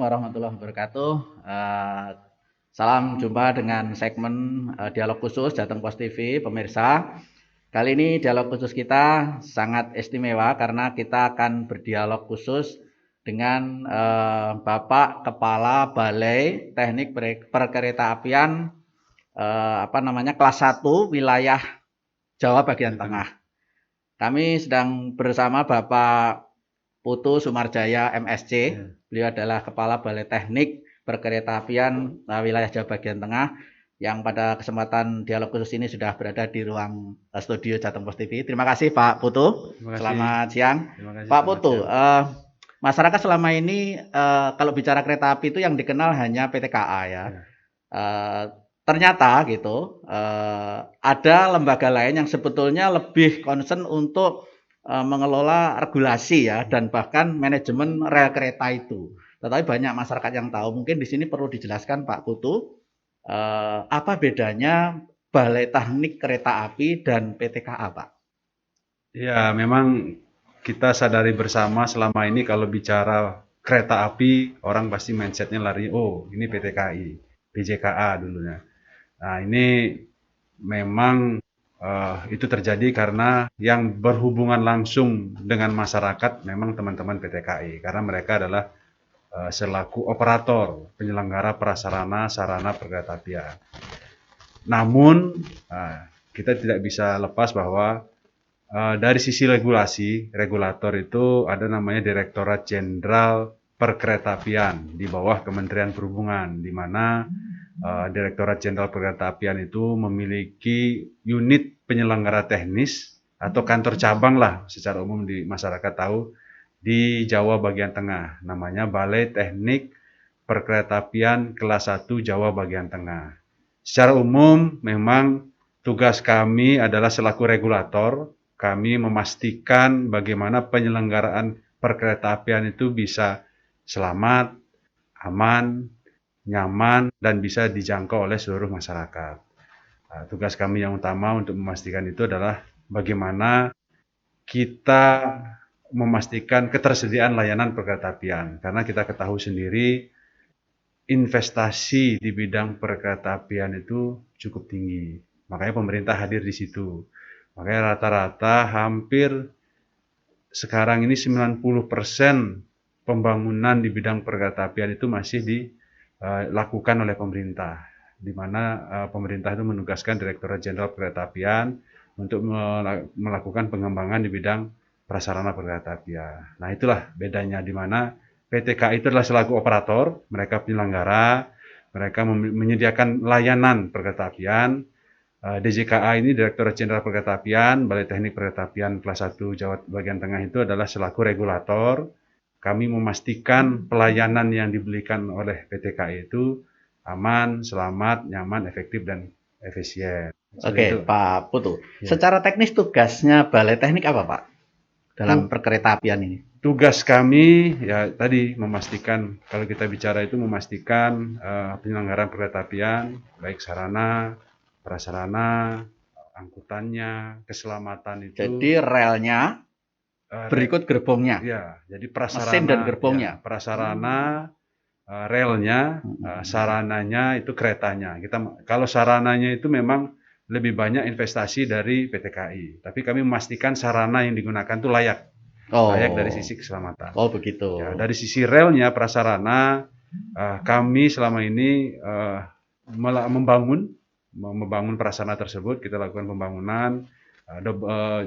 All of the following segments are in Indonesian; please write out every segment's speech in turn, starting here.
warahmatullahi wabarakatuh. Salam jumpa dengan segmen dialog khusus Jateng Pos TV, pemirsa. Kali ini dialog khusus kita sangat istimewa karena kita akan berdialog khusus dengan Bapak Kepala Balai Teknik Perkeretaapian kelas 1 wilayah Jawa bagian tengah. Kami sedang bersama Bapak Putu Sumarjaya MSc. Beliau adalah Kepala Balai Teknik Perkeretaapian wilayah Jawa bagian tengah yang pada kesempatan dialog khusus ini sudah berada di ruang studio Jateng Pos TV. Terima kasih Pak Putu. Selamat siang. Pak Putu, masyarakat selama ini kalau bicara kereta api itu yang dikenal hanya PT KA ya. Ternyata gitu ada lembaga lain yang sebetulnya lebih concern untuk mengelola regulasi ya dan bahkan manajemen rel kereta itu. Tetapi banyak masyarakat yang tahu. Mungkin di sini perlu dijelaskan Pak Putu apa bedanya Balai Teknik Kereta Api dan PT KA, Pak? Ya, memang kita sadari bersama selama ini kalau bicara kereta api orang pasti mindsetnya lari, oh ini PT KAI, PJKA dulunya. Nah ini memang itu terjadi karena yang berhubungan langsung dengan masyarakat memang teman-teman PT KAI karena mereka adalah selaku operator penyelenggara prasarana sarana perkeretaapian. Namun kita tidak bisa lepas bahwa dari sisi regulasi, regulator itu ada namanya Direktorat Jenderal Perkeretaapian di bawah Kementerian Perhubungan, di mana Direktorat Jenderal Perkeretaapian itu memiliki unit penyelenggara teknis atau kantor cabang lah secara umum di masyarakat tahu di Jawa bagian tengah, namanya Balai Teknik Perkeretaapian kelas 1 Jawa bagian tengah. Secara umum memang tugas kami adalah selaku regulator, kami memastikan bagaimana penyelenggaraan perkeretaapian itu bisa selamat, aman, nyaman, dan bisa dijangkau oleh seluruh masyarakat. Tugas kami yang utama untuk memastikan itu adalah bagaimana kita memastikan ketersediaan layanan perkeretaapian. Karena kita ketahui sendiri, investasi di bidang perkeretaapian itu cukup tinggi. Makanya pemerintah hadir di situ. Makanya rata-rata hampir sekarang ini 90% pembangunan di bidang perkeretaapian itu masih dilakukan oleh pemerintah, di mana pemerintah itu menugaskan Direktorat Jenderal Perkeretaapian untuk melakukan pengembangan di bidang prasarana perkeretaapian. Nah itulah bedanya, di mana PT KAI itu adalah selaku operator, mereka penyelenggara, mereka menyediakan layanan perkeretaapian. DJKA ini Direktorat Jenderal Perkeretaapian, Balai Teknik Perkeretaapian kelas 1 Jawa bagian tengah itu adalah selaku regulator. Kami memastikan pelayanan yang diberikan oleh PT KAI itu aman, selamat, nyaman, efektif, dan efisien. Oke, Pak Putu. Ya. Secara teknis tugasnya Balai Teknik apa, Pak? Dalam perkeretaapian ini? Tugas kami ya tadi memastikan, kalau kita bicara itu memastikan penyelenggaraan perkeretaapian, baik sarana, prasarana, angkutannya, keselamatan itu. Jadi relnya berikut gerbongnya. Ya, jadi prasarana, mesin dan gerbongnya. Ya, prasarana, relnya, sarananya itu keretanya. Kalau sarananya itu memang lebih banyak investasi dari PT KAI. Tapi kami memastikan sarana yang digunakan itu layak. Layak dari sisi keselamatan. Oh, begitu. Ya, dari sisi relnya, prasarana, kami selama ini membangun prasarana tersebut. Kita lakukan pembangunan.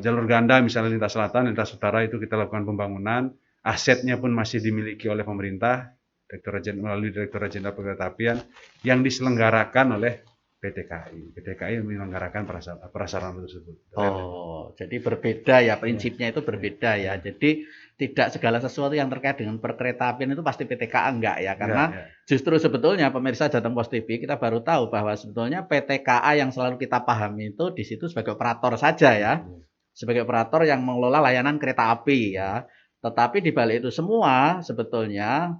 Jalur ganda misalnya lintas selatan, lintas utara itu kita lakukan pembangunan. Asetnya pun masih dimiliki oleh pemerintah melalui Direktorat Jenderal Perkeretaapian yang diselenggarakan oleh PT KAI. PT KAI menyelenggarakan prasarana tersebut. Oh, jadi berbeda ya, prinsipnya itu berbeda ya. Jadi tidak segala sesuatu yang terkait dengan perkeretaapian itu pasti PT KAI enggak ya. Karena justru sebetulnya pemirsa Jateng Pos TV kita baru tahu bahwa sebetulnya PT KAI yang selalu kita pahami itu di situ sebagai operator saja ya. Sebagai operator yang mengelola layanan kereta api ya. Tetapi di balik itu semua sebetulnya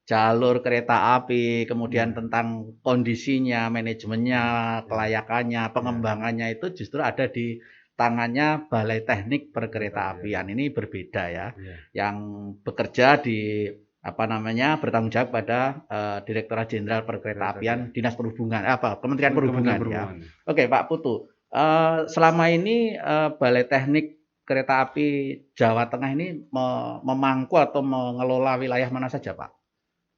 jalur kereta api, kemudian tentang kondisinya, manajemennya, kelayakannya, pengembangannya itu justru ada di tangannya Balai Teknik Perkeretaapian. Ini berbeda ya. Yang bekerja di bertanggung jawab pada Direktorat Jenderal Perkeretaapian Dinas Perhubungan, Kementerian Perhubungan ya. Oke, Pak Putu. Selama ini Balai Teknik Kereta Api Jawa Tengah ini memangku atau mengelola wilayah mana saja, Pak?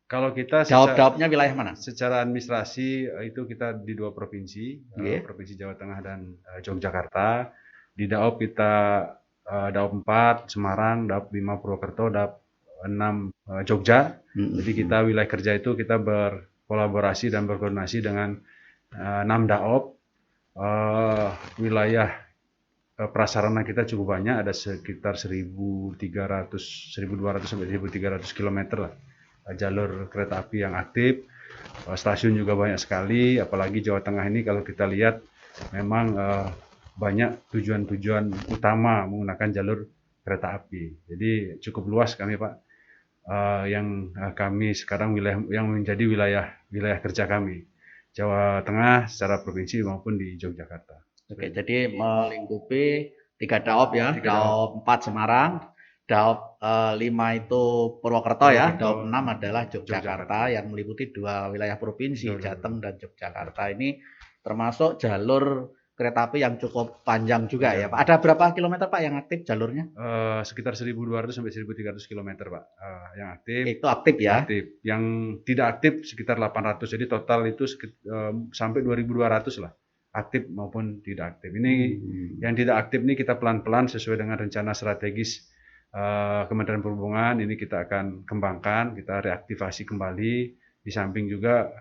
Kalau kita Daop-daopnya wilayah mana? Secara administrasi itu kita di 2 provinsi, Provinsi Jawa Tengah dan Yogyakarta. Di Daop kita Daop 4 Semarang, Daop 5 Purwokerto, Daop 6 Jogja. Jadi kita wilayah kerja itu kita berkolaborasi dan berkoordinasi dengan 6 Daop. Wilayah prasarana kita cukup banyak, ada sekitar 1.200 sampai 1.300 km lah jalur kereta api yang aktif. Stasiun juga banyak sekali, apalagi Jawa Tengah ini kalau kita lihat memang banyak tujuan-tujuan utama menggunakan jalur kereta api. Jadi cukup luas kami, Pak, yang kami sekarang yang menjadi wilayah kerja kami, Jawa Tengah secara provinsi maupun di Yogyakarta. Oke, jadi melingkupi 3 Daop ya, Daop 4 Semarang, Daop 5 itu Purwokerto ya, Daop 6 adalah Yogyakarta yang meliputi 2 wilayah provinsi, Jateng dan Yogyakarta. Ini termasuk jalur kereta api yang cukup panjang juga ya, Pak. Ada berapa kilometer, Pak, yang aktif jalurnya? Sekitar 1.200 sampai 1.300 km, Pak, yang aktif. Itu aktif ya? Aktif. Yang tidak aktif sekitar 800. Jadi total itu sampai 2.200 lah, aktif maupun tidak aktif. Ini yang tidak aktif ini kita pelan-pelan sesuai dengan rencana strategis Kementerian Perhubungan. Ini kita akan kembangkan, kita reaktivasi kembali. Di samping juga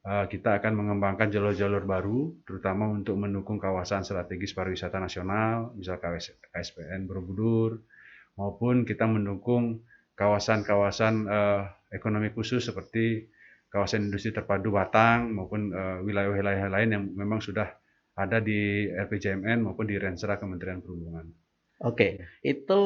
kita akan mengembangkan jalur-jalur baru, terutama untuk mendukung kawasan strategis pariwisata nasional, misal KSPN Borobudur, maupun kita mendukung kawasan-kawasan ekonomi khusus seperti kawasan industri terpadu Batang, maupun wilayah-wilayah lain yang memang sudah ada di RPJMN maupun di Rensera Kementerian Perhubungan. Oke, itu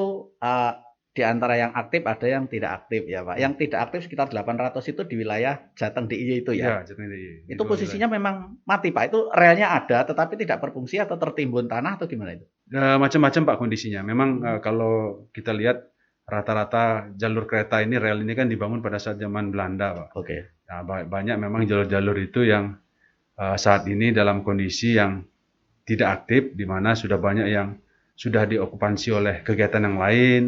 di antara yang aktif ada yang tidak aktif ya, Pak. Yang tidak aktif sekitar 800 itu di wilayah Jateng DIY itu ya? Ya, Jateng DIY. Itu posisinya memang mati, Pak. Itu relnya ada tetapi tidak berfungsi atau tertimbun tanah atau gimana itu? Macam-macam, Pak, kondisinya. Memang kalau kita lihat rata-rata jalur kereta ini, rel ini kan dibangun pada saat zaman Belanda, Pak. Oke. Nah, banyak memang jalur-jalur itu yang saat ini dalam kondisi yang tidak aktif, di mana sudah banyak yang sudah diokupansi oleh kegiatan yang lain,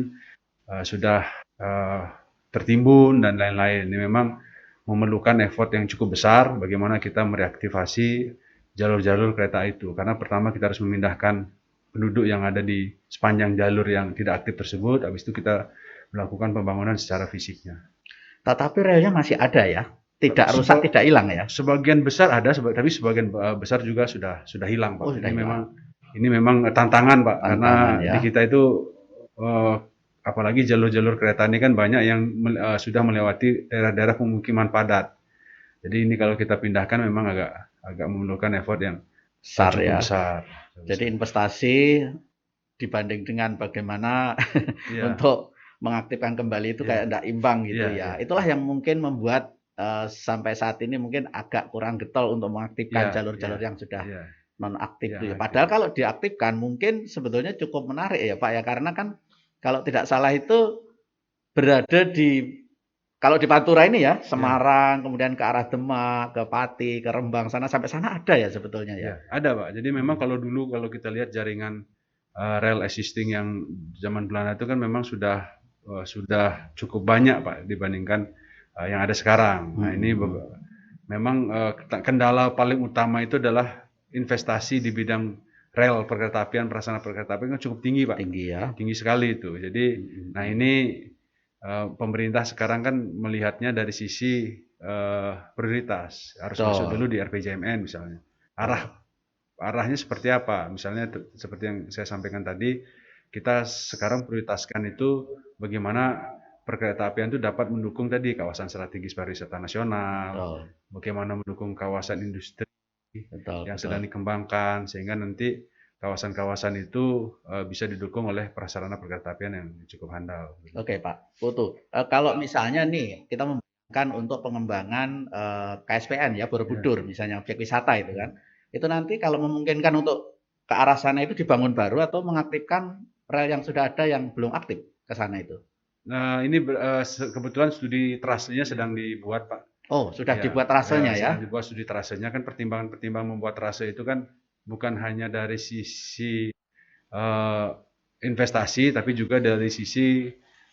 sudah tertimbun dan lain-lain. Ini memang memerlukan effort yang cukup besar bagaimana kita mereaktivasi jalur-jalur kereta itu. Karena pertama kita harus memindahkan penduduk yang ada di sepanjang jalur yang tidak aktif tersebut, habis itu kita melakukan pembangunan secara fisiknya. Tetapi relnya masih ada ya? Tidak rusak, tidak hilang ya? Sebagian besar ada, tapi sebagian besar juga sudah hilang, Pak. Ini memang tantangan, Pak, karena ya, di kita itu apalagi jalur-jalur kereta ini kan banyak yang sudah melewati daerah-daerah pemukiman padat. Jadi ini kalau kita pindahkan memang agak memerlukan effort yang besar ya. Jadi investasi dibanding dengan bagaimana untuk mengaktifkan kembali itu kayak tidak imbang gitu ya. Itulah yang mungkin membuat sampai saat ini mungkin agak kurang getol untuk mengaktifkan jalur-jalur yang sudah nonaktif itu ya. Padahal kalau diaktifkan mungkin sebetulnya cukup menarik ya, Pak ya, karena kan kalau tidak salah itu berada kalau di Pantura ini ya, Semarang, kemudian ke arah Demak, ke Pati, ke Rembang sana, sampai sana ada ya sebetulnya ya. Ada, Pak. Jadi memang kalau kita lihat jaringan rel existing yang zaman Belanda itu kan memang sudah cukup banyak, Pak, dibandingkan yang ada sekarang. Nah, ini memang kendala paling utama itu adalah investasi di bidang rel perkeretaapian, prasarana perkeretaapian kan cukup tinggi, Pak. Tinggi ya. Tinggi sekali itu. Jadi, nah ini pemerintah sekarang kan melihatnya dari sisi prioritas. Harus masuk dulu di RPJMN misalnya. Arahnya seperti apa? Misalnya seperti yang saya sampaikan tadi, kita sekarang prioritaskan itu bagaimana perkeretaapian itu dapat mendukung tadi kawasan strategis pariwisata nasional, bagaimana mendukung kawasan industri yang sedang dikembangkan, sehingga nanti kawasan-kawasan itu bisa didukung oleh prasarana perkeretaapian yang cukup handal. Oke, Pak Putu. Kalau misalnya nih kita membayangkan untuk pengembangan KSPN ya, Borobudur misalnya objek wisata itu kan, itu nanti kalau memungkinkan untuk ke arah sana itu dibangun baru atau mengaktifkan rel yang sudah ada yang belum aktif ke sana itu? Nah, ini kebetulan studi trasenya sedang dibuat, Pak. Oh, sudah Ya, dibuat rasanya ya? sedang dibuat studi trasenya kan pertimbangan-pertimbangan membuat trase itu kan bukan hanya dari sisi eh, investasi, tapi juga dari sisi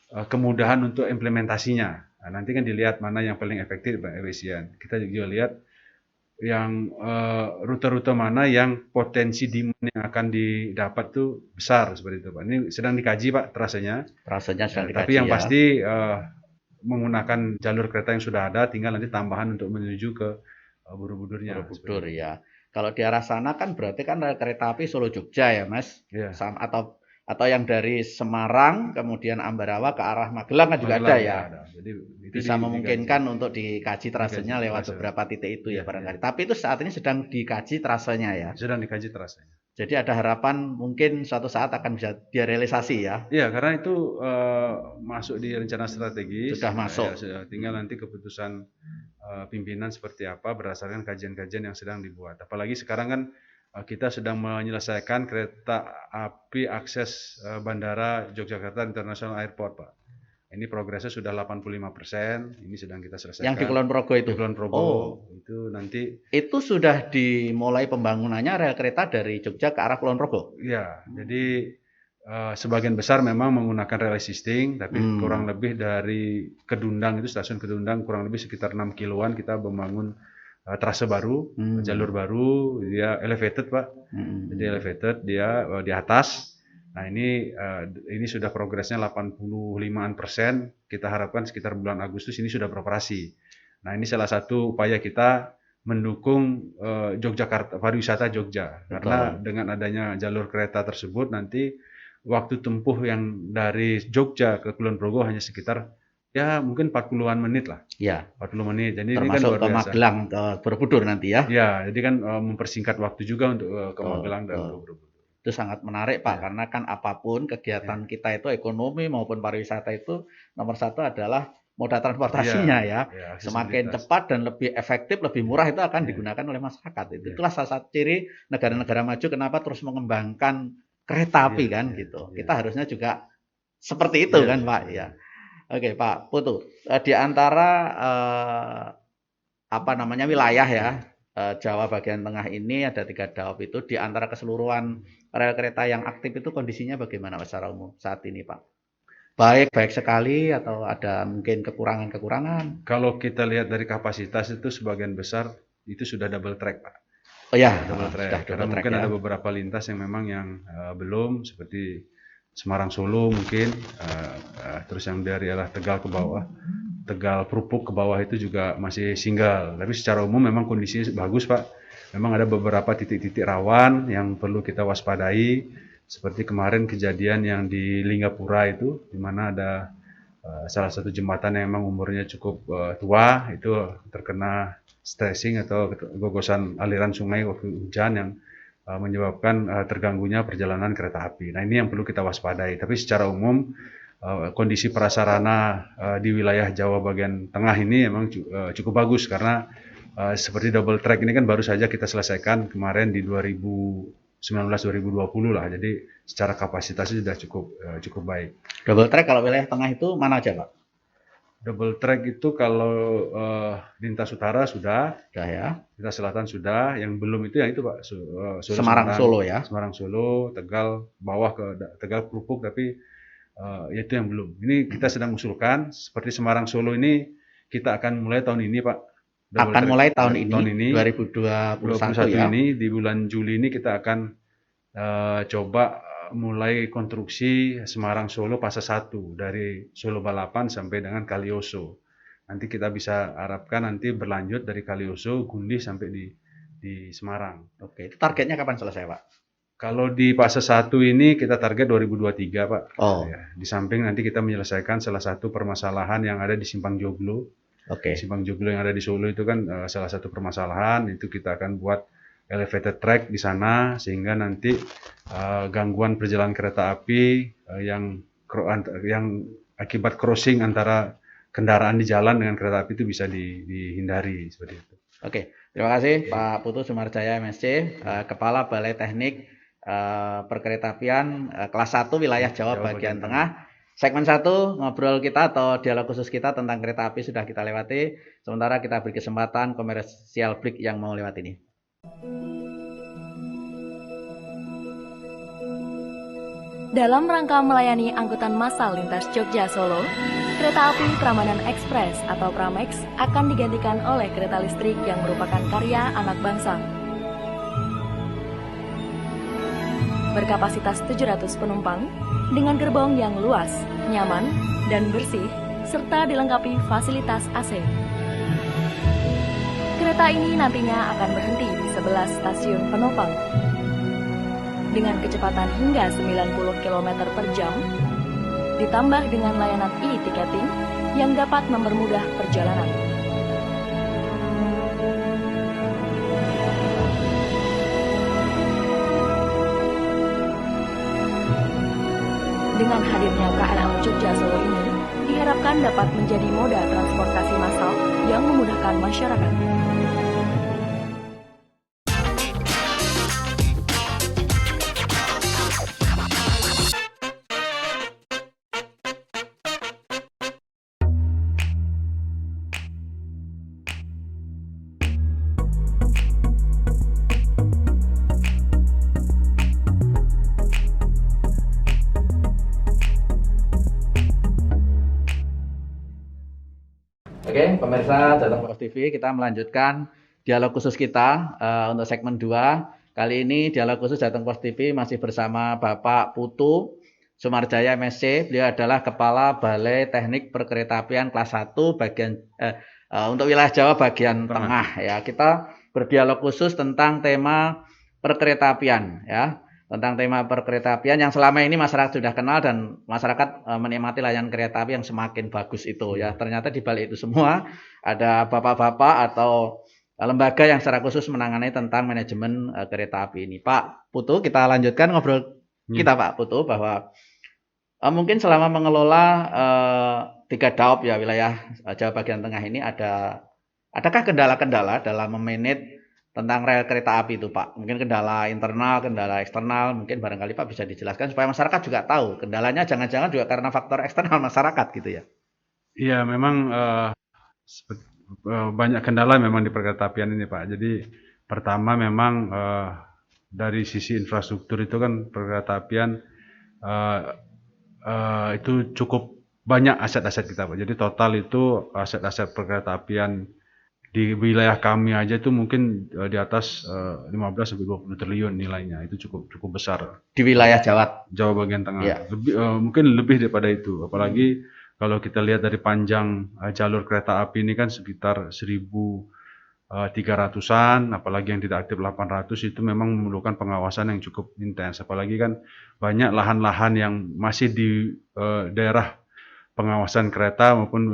kemudahan untuk implementasinya. Nah, nanti kan dilihat mana yang paling efektif dan efisien. Kita juga lihat yang rute-rute mana yang potensi demand yang akan didapat tuh besar seperti itu, Pak. Ini sedang dikaji, Pak, trasenya. Rasanya Ya, sedang tapi dikaji yang ya. pasti menggunakan jalur kereta yang sudah ada, tinggal nanti tambahan untuk menuju ke Borobudurnya Borobudur seperti itu. ya. Kalau di arah sana kan berarti kan rel kereta api Solo Jogja ya, Mas? Ya, Atau yang dari Semarang kemudian Ambarawa ke arah Magelang kan juga ada Magelang ya ya. ada. Jadi itu Bisa dikaji, memungkinkan untuk dikaji dikaji trasenya lewat trase. beberapa titik itu ya Iya, iya. barangkali. Tapi itu saat ini sedang dikaji trasenya ya. Sedang dikaji trasenya. Jadi ada harapan mungkin suatu saat akan bisa direalisasi ya. Iya, karena itu masuk di rencana strategis. Sudah masuk. Tinggal nanti keputusan pimpinan seperti apa berdasarkan kajian-kajian yang sedang dibuat. Apalagi sekarang kan kita sedang menyelesaikan kereta api akses Bandara Yogyakarta International Airport, Pak. Ini progresnya sudah 85%, ini sedang kita selesaikan. Yang di Kulon Progo itu. Di Kulon Progo, itu nanti. Itu sudah dimulai pembangunannya rel kereta dari Jogja ke arah Kulon Progo. Ya, jadi sebagian besar memang menggunakan rel existing, tapi kurang lebih dari Kedundang itu stasiun Kedundang kurang lebih sekitar 6 kiloan kita membangun trase baru, jalur baru, dia elevated, Pak. Jadi elevated dia di atas. Nah, ini sudah progresnya 85%. Kita harapkan sekitar bulan Agustus ini sudah beroperasi. Nah, ini salah satu upaya kita mendukung Yogyakarta, pariwisata Jogja. Karena dengan adanya jalur kereta tersebut nanti waktu tempuh yang dari Jogja ke Kulon Progo hanya sekitar ya mungkin 40-an menit lah. Ya. 40 menit. Jadi termasuk ini kan luar ke biasa. Magelang, ke Borobudur nanti ya. Ya, jadi kan mempersingkat waktu juga untuk ke Magelang dan Borobudur. Itu sangat menarik, Pak, karena kan apapun kegiatan kita itu ekonomi maupun pariwisata itu nomor satu adalah moda transportasinya ya. Semakin cepat dan lebih efektif, lebih murah itu akan digunakan oleh masyarakat. Itulah salah satu ciri negara-negara maju kenapa terus mengembangkan kereta api kan gitu. Kita harusnya juga seperti itu kan, Pak ya. Oke, Pak Putu, di antara wilayah ya Jawa bagian tengah ini ada 3 daop itu, di antara keseluruhan rel kereta yang aktif itu kondisinya bagaimana secara umum saat ini, Pak? Baik sekali atau ada mungkin kekurangan-kekurangan? Kalau kita lihat dari kapasitas itu sebagian besar itu sudah double track, Pak. Oh ya, double track. Karena mungkin ada beberapa lintas yang memang yang belum, seperti Semarang Solo mungkin, terus yang dari arah Tegal ke bawah, Tegal Prupuk ke bawah itu juga masih single. Tapi secara umum memang kondisinya bagus, Pak. Memang ada beberapa titik-titik rawan yang perlu kita waspadai, seperti kemarin kejadian yang di Linggapura itu, di mana ada salah satu jembatan yang memang umurnya cukup tua, itu terkena stressing atau gogosan aliran sungai waktu hujan yang menyebabkan terganggunya perjalanan kereta api. Nah, ini yang perlu kita waspadai. Tapi secara umum kondisi prasarana di wilayah Jawa bagian tengah ini memang cukup bagus karena seperti double track ini kan baru saja kita selesaikan kemarin di 2019-2020 lah. Jadi secara kapasitasnya sudah cukup baik. Double track kalau wilayah tengah itu mana aja, Pak? Double track itu kalau lintas utara sudah ya. Lintas selatan sudah, yang belum itu yang itu, Pak. Semarang Solo ya. Semarang Solo, Tegal bawah ke Tegal Krupuk, tapi itu yang belum. Ini kita sedang usulkan seperti Semarang Solo ini kita akan mulai tahun ini, Pak. Akan mulai tahun ini 2021 ya. Ini di bulan Juli ini kita akan coba mulai konstruksi Semarang Solo fase 1 dari Solo Balapan sampai dengan Kalioso. Nanti kita bisa harapkan nanti berlanjut dari Kalioso, Gundi sampai di Semarang. Oke, itu targetnya kapan selesai, Pak? Kalau di fase 1 ini kita target 2023, Pak. Oh. Ya, di samping nanti kita menyelesaikan salah satu permasalahan yang ada di Simpang Joglo. Oke. Simpang Joglo yang ada di Solo itu kan salah satu permasalahan, itu kita akan buat elevated track di sana sehingga nanti gangguan perjalanan kereta api yang akibat crossing antara kendaraan di jalan dengan kereta api itu bisa dihindari seperti itu. Oke, terima kasih Pak Putu Sumarjaya MSc, Kepala Balai Teknik Perkeretaapian kelas 1 wilayah Jawa bagian Tengah. segmen 1 ngobrol kita atau dialog khusus kita tentang kereta api sudah kita lewati. Sementara kita beri kesempatan komersial break yang mau lewat ini. Dalam rangka melayani angkutan massal lintas Jogja Solo, kereta api Prambanan Express atau Pramex akan digantikan oleh kereta listrik yang merupakan karya anak bangsa. Berkapasitas 700 penumpang, dengan gerbong yang luas, nyaman, dan bersih, serta dilengkapi fasilitas AC. Kereta ini nantinya akan berhenti di 11 stasiun penopang. Dengan kecepatan hingga 90 km per jam, ditambah dengan layanan e-ticketing yang dapat mempermudah perjalanan. Dengan hadirnya KRL Jogja Solo ini, diharapkan dapat menjadi moda transportasi massal yang memudahkan masyarakat. Oke, pemirsa Jateng Pos TV, kita melanjutkan dialog khusus kita untuk segmen 2. Kali ini dialog khusus Jateng Pos TV masih bersama Bapak Putu Sumarjaya MSc. Beliau adalah Kepala Balai Teknik Perkeretaapian kelas 1 bagian untuk wilayah Jawa bagian tengah ya. Kita berdialog khusus tentang tema perkeretaapian ya. Tentang tema perkeretaapian yang selama ini masyarakat sudah kenal dan masyarakat menikmati layanan kereta api yang semakin bagus itu ya. Ternyata di balik itu semua ada bapak-bapak atau lembaga yang secara khusus menangani tentang manajemen kereta api ini. Pak Putu, kita lanjutkan ngobrol kita Pak Putu bahwa mungkin selama mengelola 3 daop ya wilayah Jawa bagian tengah ini adakah kendala-kendala dalam memanage tentang rel kereta api itu Pak? Mungkin kendala internal, kendala eksternal, mungkin barangkali Pak bisa dijelaskan supaya masyarakat juga tahu. Kendalanya jangan-jangan juga karena faktor eksternal masyarakat gitu ya? Iya, memang banyak kendala memang di perkeretaapian ini Pak. Jadi pertama memang dari sisi infrastruktur itu kan perkeretaapian itu cukup banyak aset-aset kita Pak. Jadi total itu aset-aset perkeretaapian di wilayah kami aja itu mungkin di atas 15-20 triliun nilainya. Itu cukup besar. Di wilayah Jawa bagian tengah. Ya. Mungkin lebih daripada itu. Apalagi kalau kita lihat dari panjang jalur kereta api ini kan sekitar 1.300-an, apalagi yang tidak aktif 800, itu memang memerlukan pengawasan yang cukup intens. Apalagi kan banyak lahan-lahan yang masih di daerah pengawasan kereta maupun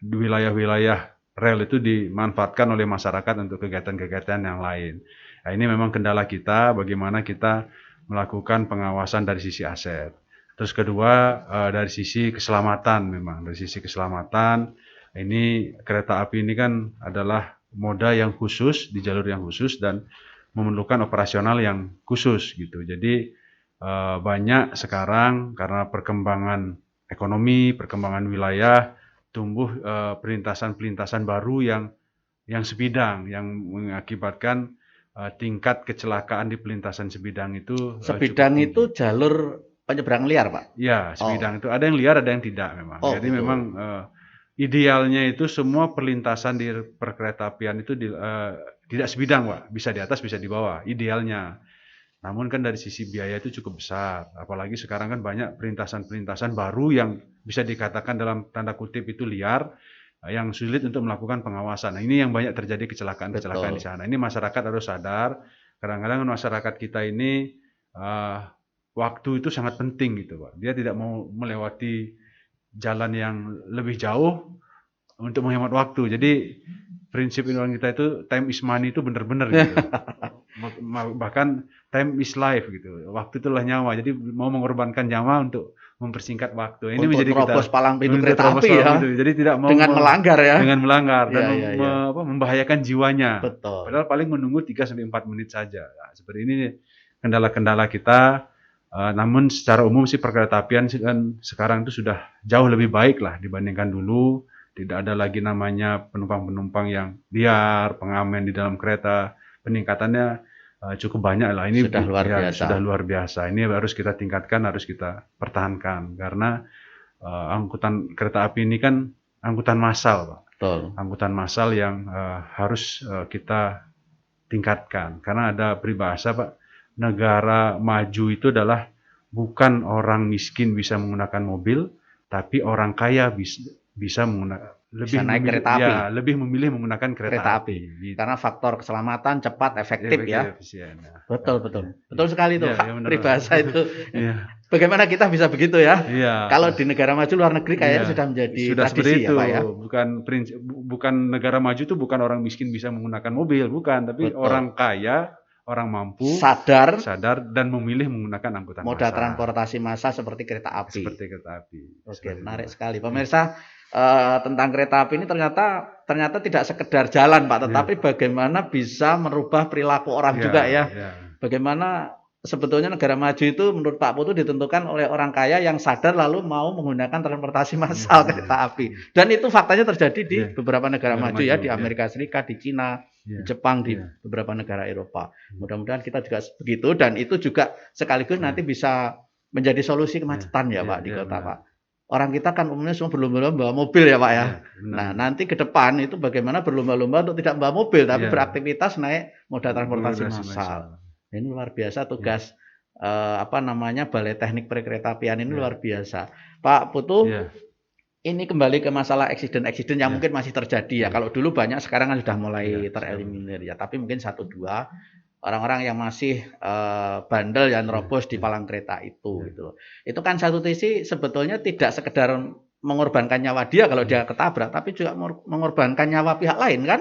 di wilayah-wilayah rel itu dimanfaatkan oleh masyarakat untuk kegiatan-kegiatan yang lain. Nah, ini memang kendala kita, bagaimana kita melakukan pengawasan dari sisi aset. Terus kedua, dari sisi keselamatan memang. Dari sisi keselamatan, ini kereta api ini kan adalah moda yang khusus, di jalur yang khusus, dan memerlukan operasional yang khusus gitu. Jadi banyak sekarang karena perkembangan ekonomi, perkembangan wilayah, tumbuh pelintasan-pelintasan baru yang sebidang, yang mengakibatkan tingkat kecelakaan di pelintasan sebidang itu sebidang itu jalur penyeberangan liar Pak? Ya, sebidang itu ada yang liar, ada yang tidak memang. Jadi betul. Memang idealnya itu semua perlintasan di perkeretaapian itu tidak sebidang Pak, bisa di atas bisa di bawah, idealnya. Namun kan dari sisi biaya itu cukup besar, apalagi sekarang kan banyak pelintasan-pelintasan baru yang bisa dikatakan dalam tanda kutip itu liar, yang sulit untuk melakukan pengawasan. Nah, ini yang banyak terjadi kecelakaan-kecelakaan di sana. Ini masyarakat harus sadar, kadang-kadang masyarakat kita ini waktu itu sangat penting gitu Pak. Dia tidak mau melewati jalan yang lebih jauh untuk menghemat waktu. Jadi prinsip orang kita itu time is money itu benar-benar gitu. Bahkan time is life gitu. Waktu itulah nyawa. Jadi mau mengorbankan nyawa untuk mempersingkat waktu. Ini menjadi kita palang pintu kereta api ya. Jadi tidak mau dengan melanggar ya. Dengan melanggar dan membahayakan jiwanya. Betul. Padahal paling menunggu 3 sampai 4 menit saja. Nah, seperti ini kendala-kendala kita. Namun secara umum sih perkeretaapian sih kan sekarang itu sudah jauh lebih baik lah dibandingkan dulu. Tidak ada lagi namanya penumpang-penumpang yang liar, pengamen di dalam kereta. Peningkatannya cukup banyak lah. Ini Sudah luar ya, biasa. sudah luar biasa. Ini harus kita tingkatkan, harus kita pertahankan karena angkutan kereta api ini kan angkutan massal, Pak. Betul. Angkutan massal yang harus kita tingkatkan karena ada peribahasa, Pak. Negara maju itu adalah bukan orang miskin bisa menggunakan mobil, tapi orang kaya bisa menggunakan Naik kereta api. ya, lebih memilih menggunakan kereta api. Gitu. Karena faktor keselamatan, cepat, efektif ya. Efisien, ya. Betul sekali itu, Iya, Pak. iya, benar. Peribahasa itu. Iya. Bagaimana kita bisa begitu ya? Iya. Kalau di negara maju luar negeri kayaknya Iya. sudah menjadi Sudah seperti tradisi itu. ya, Pak ya. Bukan negara maju itu bukan orang miskin bisa menggunakan mobil, bukan, tapi Betul. orang kaya, orang mampu Sadar dan memilih menggunakan angkutan moda massal. transportasi massal seperti kereta api. Seperti kereta api. Oke, Seperti menarik itu. sekali. Pemirsa, tentang kereta api ini ternyata tidak sekedar jalan, Pak, tetapi bagaimana bisa merubah perilaku orang juga ya. Bagaimana sebetulnya negara maju itu menurut Pak Putu ditentukan oleh orang kaya yang sadar lalu mau menggunakan transportasi massal kereta api. Dan itu faktanya terjadi di beberapa negara maju ya, di Amerika Serikat, di Cina, di Jepang, di beberapa negara Eropa. Mudah-mudahan kita juga begitu dan itu juga sekaligus nanti bisa menjadi solusi kemacetan ya, Pak, di kota, Pak. Orang kita kan umumnya semua berlomba-lomba bawa mobil ya, Pak ya. Nah, nanti ke depan itu bagaimana berlomba-lomba untuk tidak bawa mobil tapi beraktivitas naik moda transportasi massal. Ini luar biasa tugas Balai Teknik Perkeretaapian ini luar biasa. Pak Putu, ini kembali ke masalah eksiden-eksiden yang mungkin masih terjadi ya. Kalau dulu banyak, sekarang kan sudah mulai tereliminir ya. Tapi mungkin 1-2 orang-orang yang masih bandel yang nerobos di palang kereta itu gitu. Itu kan satu sisi sebetulnya tidak sekedar mengorbankan nyawa dia kalau dia ketabrak, tapi juga mengorbankan nyawa pihak lain kan.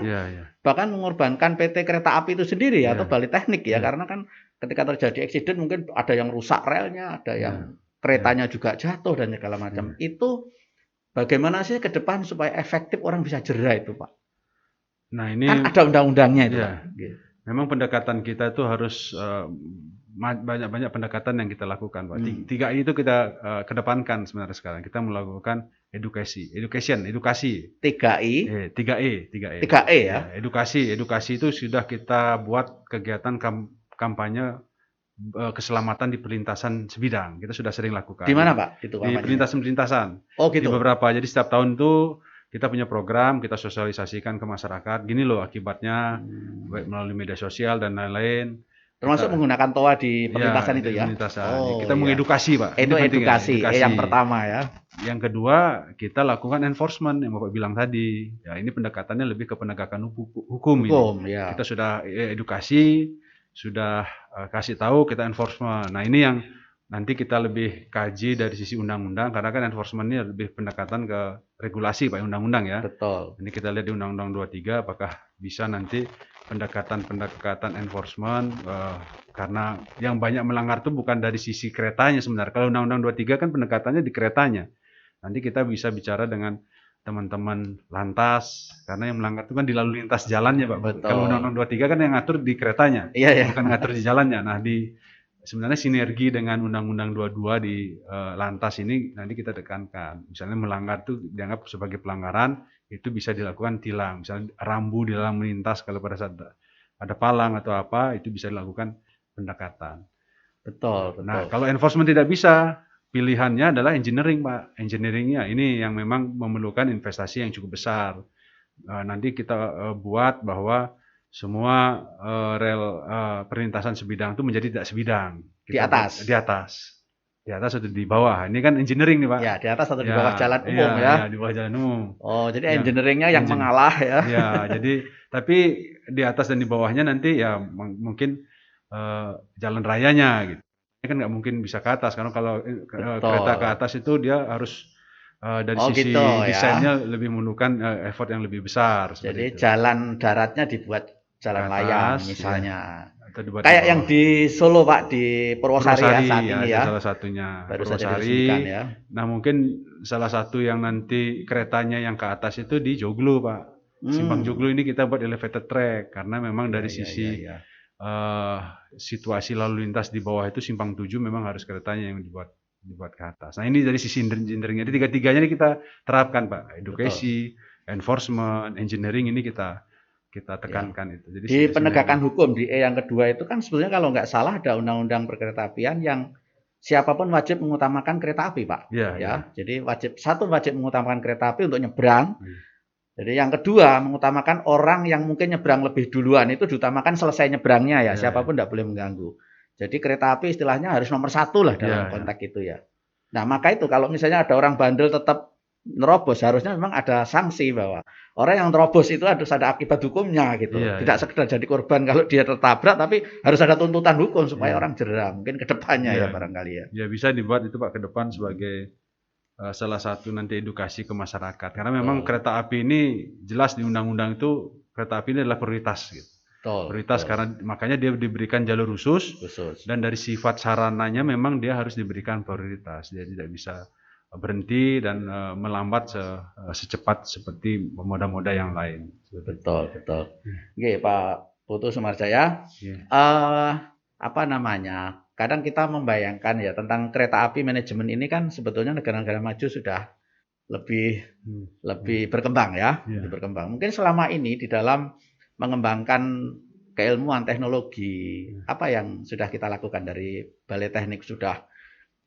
Bahkan mengorbankan PT Kereta Api itu sendiri atau Balai Teknik ya, karena kan ketika terjadi eksiden mungkin ada yang rusak relnya, ada yang keretanya juga jatuh dan segala macam. Itu bagaimana sih ke depan supaya efektif orang bisa jera itu, Pak? Nah, ini kan ada undang-undangnya itu, Pak. Memang pendekatan kita itu harus banyak-banyak pendekatan yang kita lakukan, Pak. 3I itu kita kedepankan sebenarnya sekarang. Kita melakukan edukasi. 3E ya. Edukasi itu sudah kita buat kegiatan kampanye keselamatan di perlintasan sebidang. Kita sudah sering lakukan. Di mana, Pak? Itu di perlintasan-perlintasan. Oh, gitu. Di beberapa. Jadi setiap tahun itu kita punya program, kita sosialisasikan ke masyarakat. Gini loh akibatnya, baik melalui media sosial dan lain-lain. Termasuk menggunakan TOA di perlintasan itu ya? Kita mengedukasi, Pak. Itu edukasi yang pertama ya. Yang kedua, kita lakukan enforcement yang Bapak bilang tadi. Ya, ini pendekatannya lebih ke penegakan hukum ini. Ya. Kita sudah edukasi, sudah kasih tahu, kita enforcement. Nah, ini yang nanti kita lebih kaji dari sisi undang-undang, karena kan enforcement ini lebih pendekatan ke regulasi, Pak, undang-undang ya. Betul. Ini kita lihat di Undang-Undang 23, apakah bisa nanti pendekatan enforcement, karena yang banyak melanggar itu bukan dari sisi keretanya sebenarnya. Kalau Undang-Undang 23 kan pendekatannya di keretanya. Nanti kita bisa bicara dengan teman-teman lantas, karena yang melanggar itu kan di lalu lintas jalannya, Pak. Betul. Kalau Undang-Undang 23 kan yang ngatur di keretanya, bukan ngatur di jalannya. Nah, sebenarnya sinergi dengan Undang-Undang 22 di lantas ini nanti kita tekankan. Misalnya melanggar itu dianggap sebagai pelanggaran, itu bisa dilakukan tilang. Misalnya rambu di dalam melintas kalau pada saat ada palang atau apa, itu bisa dilakukan pendekatan. Betul. Nah, kalau enforcement tidak bisa, pilihannya adalah engineering, Pak. Engineeringnya ini yang memang memerlukan investasi yang cukup besar. Nanti kita buat bahwa semua rel perlintasan sebidang itu menjadi tidak sebidang. Di atas. Di atas atau di bawah. Ini kan engineering nih, Pak. Ya, di atas atau di bawah jalan umum ya. Di bawah jalan umum. Oh, jadi engineeringnya yang mengalah ya. Ya, jadi tapi di atas dan di bawahnya nanti ya mungkin jalan rayanya gitu. Ini kan nggak mungkin bisa ke atas, karena kalau kereta ke atas itu dia harus dari sisi desainnya lebih memerlukan effort yang lebih besar. Jadi jalan daratnya dibuat jalan layang misalnya. Kayak yang di Solo, Pak, di Purwosari ya saat ini ya. Salah satunya. Baru saja diresmikan ya. Nah, mungkin salah satu yang nanti keretanya yang ke atas itu di Joglo, Pak. Simpang Joglo ini kita buat elevated track karena memang dari sisi eh, situasi lalu lintas di bawah itu simpang 7 memang harus keretanya yang dibuat ke atas. Nah ini dari sisi engineering, jadi tiga-tiganya ini kita terapkan Pak, edukasi, enforcement, engineering ini kita tekankan itu. Jadi Di penegakan hukum di E yang kedua itu kan sebetulnya kalau nggak salah ada undang-undang perkeretaapian yang siapapun wajib mengutamakan kereta api, Pak. Ya. Jadi wajib mengutamakan kereta api untuk nyebrang. Jadi yang kedua mengutamakan orang yang mungkin nyebrang lebih duluan itu diutamakan selesai nyebrangnya ya. Siapapun tidak boleh mengganggu. Jadi kereta api istilahnya harus nomor 1 lah dalam konteks itu ya. Nah maka itu kalau misalnya ada orang bandel tetap nerobos, harusnya memang ada sanksi bahwa orang yang nerobos itu harus ada akibat hukumnya gitu. Tidak sekedar jadi korban kalau dia tertabrak, tapi harus ada tuntutan hukum supaya orang jera. Mungkin ke depannya ya barangkali ya. Ya bisa dibuat itu Pak ke depan sebagai salah satu nanti edukasi ke masyarakat. Karena memang kereta api ini jelas di undang-undang itu kereta api ini adalah prioritas gitu. Prioritas karena makanya dia diberikan jalur khusus. Dan dari sifat sarananya memang dia harus diberikan prioritas. Dia tidak bisa berhenti dan melambat secepat seperti moda-moda yang lain. Betul. Oke, Pak Putu Sumarjaya. Apa namanya? Kadang kita membayangkan ya tentang kereta api manajemen ini kan sebetulnya negara-negara maju sudah lebih berkembang ya, lebih berkembang. Mungkin selama ini di dalam mengembangkan keilmuan teknologi, apa yang sudah kita lakukan dari Balai Teknik? Sudah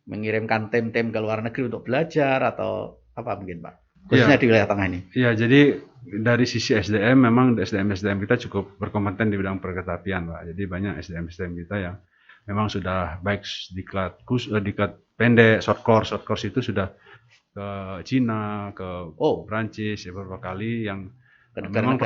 mengirimkan tim-tim ke luar negeri untuk belajar atau apa mungkin Pak? Khususnya di wilayah tengah ini. Iya, jadi dari sisi SDM memang SDM kita cukup berkompeten di bidang perkeretaapian Pak. Jadi banyak SDM kita yang memang sudah baik diklat pendek, short course itu sudah ke Cina, ke Prancis beberapa kali yang memang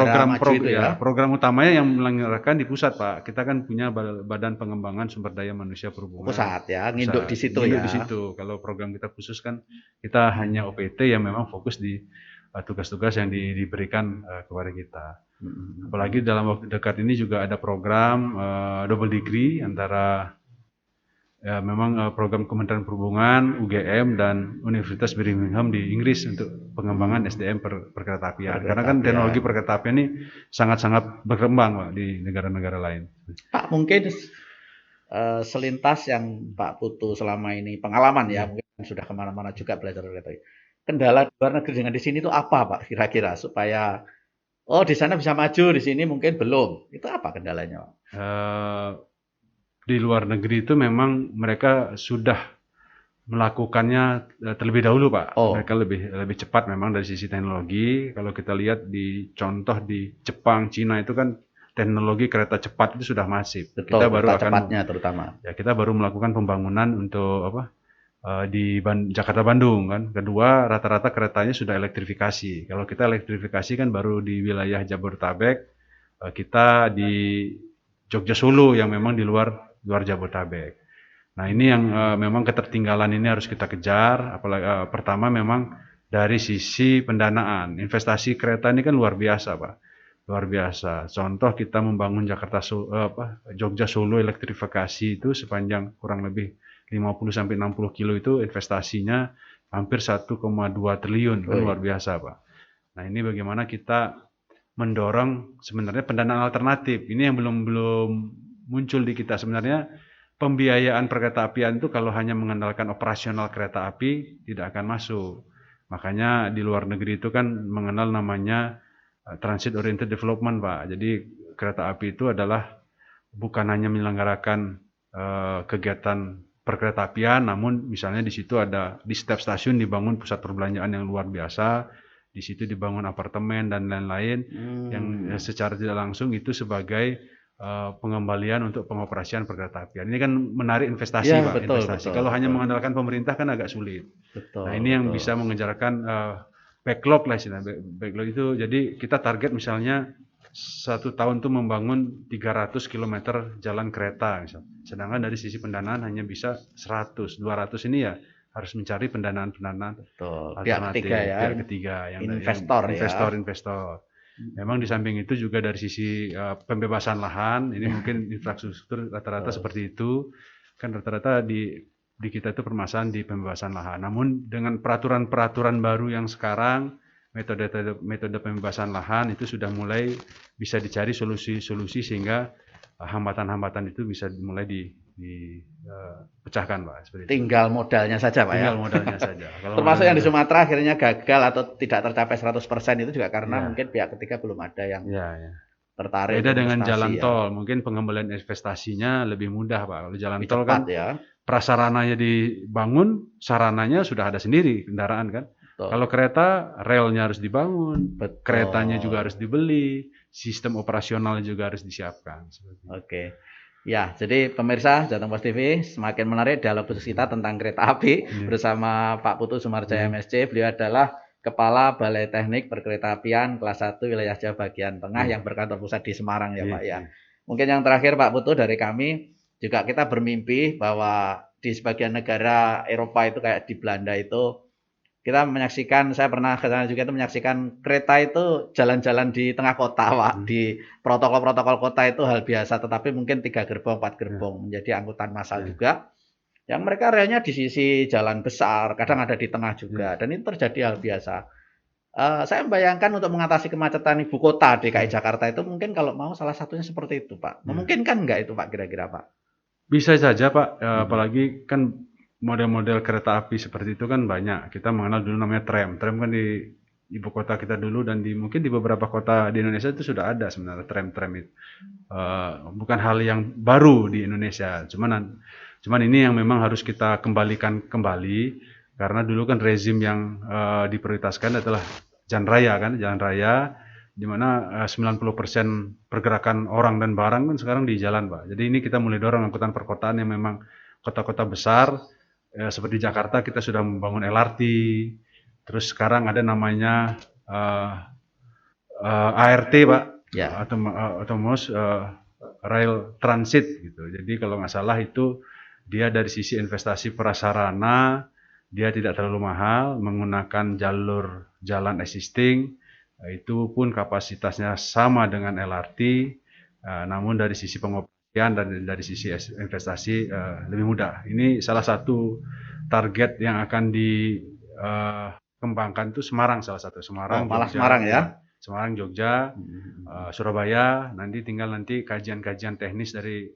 program utamanya yang menyelenggarakan di pusat Pak. Kita kan punya Badan Pengembangan Sumber Daya Manusia Perhubungan. Pusat ya, nginduk di situ ya. Di situ. Kalau program kita khusus kan kita hanya OPT yang memang fokus di tugas-tugas yang diberikan kepada kita. Apalagi dalam waktu dekat ini juga ada program double degree antara memang program Kementerian Perhubungan, UGM dan Universitas Birmingham di Inggris untuk pengembangan SDM perkeretaapian. Karena kan teknologi perkeretaapian ini sangat-sangat berkembang Pak di negara-negara lain. Pak mungkin selintas yang Pak Putu selama ini pengalaman ya, mungkin sudah kemana-mana juga belajar kereta. Kendala luar negeri dengan di sini itu apa Pak kira-kira supaya di sana bisa maju, di sini mungkin belum. Itu apa kendalanya Pak? Di luar negeri itu memang mereka sudah melakukannya terlebih dahulu Pak. Mereka lebih cepat memang dari sisi teknologi. Kalau kita lihat di contoh di Jepang, Cina itu kan teknologi kereta cepat itu sudah masif. Betul, kita baru cepatnya terutama. Ya kita baru melakukan pembangunan untuk di Jakarta Bandung kan. Kedua rata-rata keretanya sudah elektrifikasi. Kalau kita elektrifikasi kan baru di wilayah Jabodetabek, kita di Jogja Solo yang memang di luar Jabodetabek. Nah ini yang memang ketertinggalan ini harus kita kejar. Apalagi pertama memang dari sisi pendanaan, investasi kereta ini kan luar biasa Pak, luar biasa. Contoh kita membangun Jogja Solo elektrifikasi itu sepanjang kurang lebih 50-60 kilo itu investasinya hampir 1,2 triliun, kan luar biasa Pak. Nah ini bagaimana kita mendorong sebenarnya pendanaan alternatif. Ini yang belum muncul di kita sebenarnya. Pembiayaan perkeretaapian itu kalau hanya mengandalkan operasional kereta api tidak akan masuk. Makanya di luar negeri itu kan mengenal namanya transit oriented development Pak. Jadi kereta api itu adalah bukan hanya menyelenggarakan kegiatan perkeretaapian, namun misalnya di situ ada di setiap stasiun dibangun pusat perbelanjaan yang luar biasa, di situ dibangun apartemen dan lain-lain yang secara tidak langsung itu sebagai pengembalian untuk pengoperasian perkeretaapian. Ini kan menarik investasi Pak. Betul. Kalau hanya mengandalkan pemerintah kan agak sulit. Nah ini yang bisa mengejarkan backlog lah istilahnya. Backlog itu jadi kita target misalnya 1 tahun tuh membangun 300 km jalan kereta misalnya. Sedangkan dari sisi pendanaan hanya bisa 100, 200 ini ya harus mencari pendanaan alternatif. Pihak ketiga yang investor. Memang di samping itu juga dari sisi pembebasan lahan, ini mungkin infrastruktur rata-rata seperti itu. Kan rata-rata di kita itu permasalahan di pembebasan lahan. Namun dengan peraturan-peraturan baru yang sekarang, metode pembebasan lahan itu sudah mulai bisa dicari solusi-solusi sehingga hambatan-hambatan itu bisa mulai dipecahkan Pak, seperti itu. Tinggal modalnya saja Pak Tinggal ya. modalnya saja. Kalau Termasuk yang di modalnya- Sumatera akhirnya gagal atau tidak tercapai 100% itu juga karena Ya. mungkin pihak ketiga belum ada yang Ya, ya. tertarik Beda untuk dengan investasi jalan ya. tol, mungkin pengembalian investasinya lebih mudah Pak. Kalau jalan Lebih tol cepat kan ya. prasarananya dibangun, sarananya sudah ada sendiri kendaraan kan. Betul. Kalau kereta, relnya harus dibangun, Betul. keretanya juga harus dibeli, sistem operasional juga harus disiapkan. Seperti itu. Oke. Ya, jadi pemirsa Jateng Pos TV, semakin menarik dialog khusus kita tentang kereta api bersama Pak Putu Sumarjaya MSc. Beliau adalah Kepala Balai Teknik Perkeretaapian kelas 1 wilayah Jawa bagian tengah yang berkantor pusat di Semarang ya Pak ya. Mungkin yang terakhir Pak Putu dari kami, juga kita bermimpi bahwa di sebagian negara Eropa itu kayak di Belanda itu kita menyaksikan, saya pernah ke sana juga itu menyaksikan kereta itu jalan-jalan di tengah kota Pak. Di protokol-protokol kota itu hal biasa, tetapi mungkin 3 gerbong, 4 gerbong menjadi angkutan massal juga. Yang mereka relnya di sisi jalan besar, kadang ada di tengah juga, dan itu terjadi hal biasa. Saya membayangkan untuk mengatasi kemacetan ibu kota DKI Jakarta itu mungkin kalau mau salah satunya seperti itu Pak. Memungkinkan nggak itu Pak kira-kira Pak? Bisa saja Pak, apalagi kan model-model kereta api seperti itu kan banyak. Kita mengenal dulu namanya tram. Tram kan di ibu kota kita dulu dan mungkin di beberapa kota di Indonesia itu sudah ada sebenarnya tram-tram itu. Bukan hal yang baru di Indonesia. Cuman ini yang memang harus kita kembalikan kembali karena dulu kan rezim yang diprioritaskan adalah jalan raya di mana 90% pergerakan orang dan barang kan sekarang di jalan Pak. Jadi ini kita mulai dorong angkutan perkotaan yang memang kota-kota besar. Seperti Jakarta kita sudah membangun LRT, terus sekarang ada namanya ART Pak, Autonomous Rail Transit gitu. Jadi kalau nggak salah itu dia dari sisi investasi prasarana dia tidak terlalu mahal, menggunakan jalur jalan existing, itu pun kapasitasnya sama dengan LRT, namun dari sisi pengoperasian dan dari sisi investasi lebih mudah. Ini salah satu target yang akan dikembangkan itu Semarang salah satu. Semarang, malah Jogja, Semarang ya? Semarang, Jogja, Surabaya. Nanti tinggal kajian-kajian teknis dari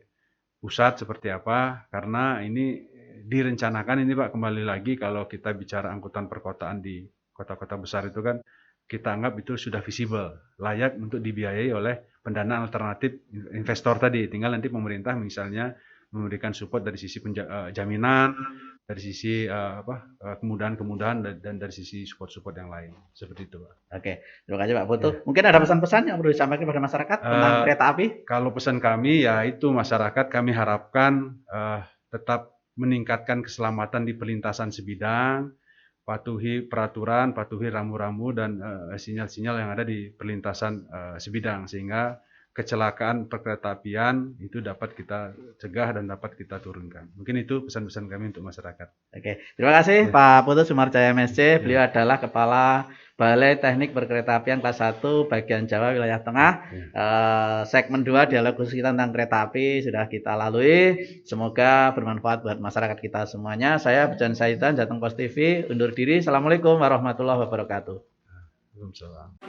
pusat seperti apa. Karena ini direncanakan ini Pak, kembali lagi kalau kita bicara angkutan perkotaan di kota-kota besar itu kan kita anggap itu sudah visible, layak untuk dibiayai oleh pendanaan alternatif investor tadi. Tinggal nanti pemerintah misalnya memberikan support dari sisi jaminan, dari sisi kemudahan-kemudahan dan dari sisi support-support yang lain. Seperti itu Pak. Oke, terima kasih Pak Putu. Mungkin ada pesan-pesan yang perlu disampaikan kepada masyarakat tentang kereta api? Kalau pesan kami ya itu masyarakat kami harapkan tetap meningkatkan keselamatan di perlintasan sebidang, patuhi peraturan, patuhi rambu-rambu dan sinyal-sinyal yang ada di perlintasan sebidang sehingga kecelakaan perkeretaapian itu dapat kita cegah dan dapat kita turunkan. Mungkin itu pesan-pesan kami untuk masyarakat. Oke, terima kasih Pak Putu Sumarjaya MSc. Beliau adalah Kepala Balai Teknik Perkeretaapian kelas 1 bagian Jawa wilayah Tengah. Segmen 2 dialog khusus kita tentang kereta api sudah kita lalui. Semoga bermanfaat buat masyarakat kita semuanya. Saya Bejan Saitan, Jateng Pos TV, undur diri. Assalamualaikum warahmatullahi wabarakatuh. Waalaikumsalam.